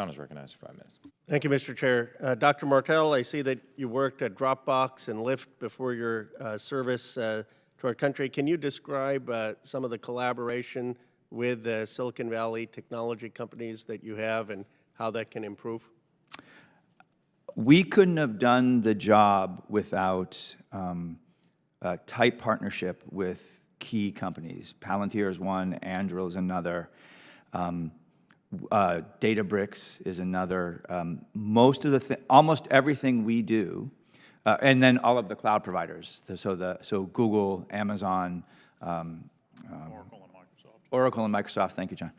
Khanna is recognized for 5 minutes. Thank you, Mr. Chair. Dr. Martell, I see that you worked at Dropbox and Lyft before your service to our country. Can you describe some of the collaboration with the Silicon Valley technology companies that you have and how that can improve? We couldn't have done the job without a tight partnership with key companies. Palantir is one, Anduril is another, Databricks is another. Almost everything we do, and then all of the cloud providers. So Google, Amazon, Oracle and Microsoft. Thank you, John.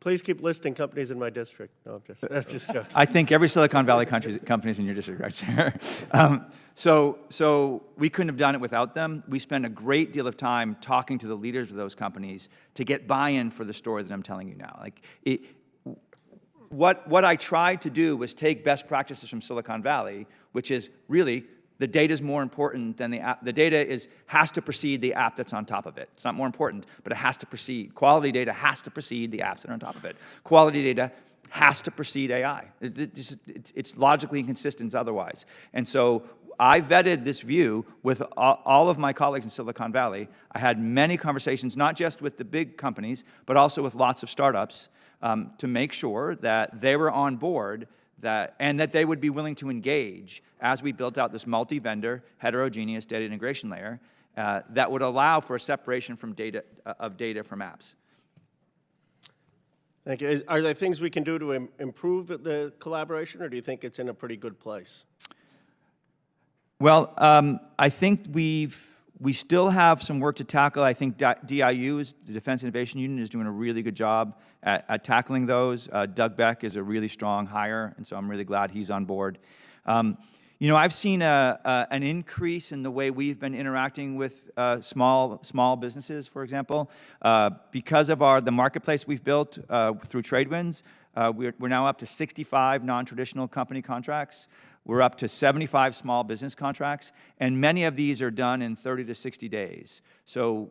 Please keep listing companies in my district. No, that's just joking. I think every Silicon Valley company's in your district, right, Chair? So we couldn't have done it without them. We spent a great deal of time talking to the leaders of those companies to get buy-in for the story that I'm telling you now. What I tried to do was take best practices from Silicon Valley, which is really the data is more important than the app. The data has to precede the app that's on top of it. It's not more important, but it has to precede. Quality data has to precede the apps that are on top of it. Quality data has to precede AI. It's logically inconsistent otherwise. And so I vetted this view with all of my colleagues in Silicon Valley. I had many conversations, not just with the big companies, but also with lots of startups to make sure that they were on board and that they would be willing to engage as we built out this multi-vendor, heterogeneous data integration layer that would allow for a separation from data from apps. Thank you. Are there things we can do to improve the collaboration, or do you think it's in a pretty good place? Well, I think we still have some work to tackle. I think DIU, the Defense Innovation Union, is doing a really good job at tackling those. Doug Beck is a really strong hire, and so I'm really glad he's on board. I've seen an increase in the way we've been interacting with small businesses, for example. Because of the marketplace we've built through Tradewinds, we're now up to 65 non-traditional company contracts. We're up to 75 small business contracts, and many of these are done in 30 to 60 days. So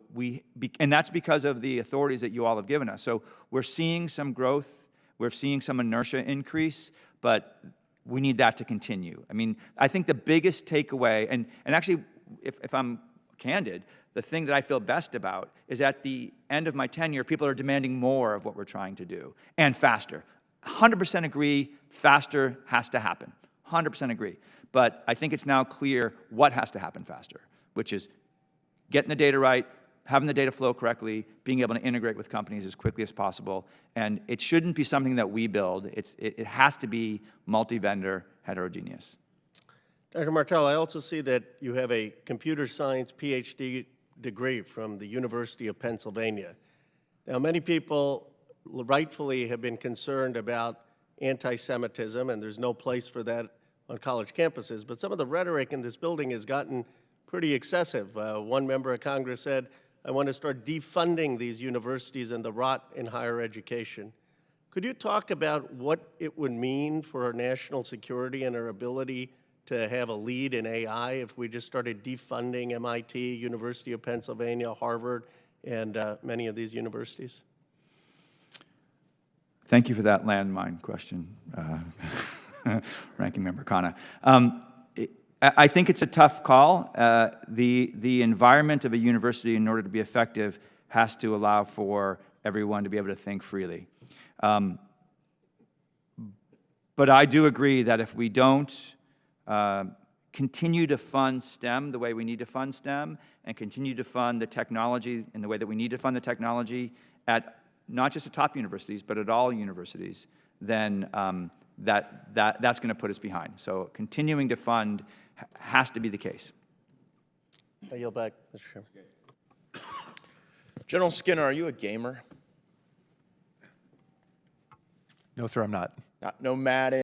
and that's because of the authorities that you all have given us. So we're seeing some growth, we're seeing some inertia increase, but we need that to continue. I mean, I think the biggest takeaway, and actually, if I'm candid, the thing that I feel best about is at the end of my tenure, people are demanding more of what we're trying to do, and faster. 100% agree, faster has to happen. 100% agree. But I think it's now clear what has to happen faster, which is getting the data right, having the data flow correctly, being able to integrate with companies as quickly as possible. And it shouldn't be something that we build. It has to be multi-vendor, heterogeneous. Dr. Martell, I also see that you have a computer science PhD degree from the University of Pennsylvania. Now, many people rightfully have been concerned about anti-Semitism, and there's no place for that on college campuses, but some of the rhetoric in this building has gotten pretty excessive. One member of Congress said, I want to start defunding these universities and the rot in higher education. Could you talk about what it would mean for our national security and our ability to have a lead in AI if we just started defunding MIT, University of Pennsylvania, Harvard, and many of these universities? Thank you for that landmine question, Ranking Member Khanna. I think it's a tough call. The environment of a university, in order to be effective, has to allow for everyone to be able to think freely. But I do agree that if we don't continue to fund STEM the way we need to fund STEM, and continue to fund the technology in the way that we need to fund the technology at not just at top universities, but at all universities, then that's going to put us behind. So continuing to fund has to be the case. I yield back, Mr. Chairman. General Skinner, are you a gamer? No, sir, I'm not. No Madden?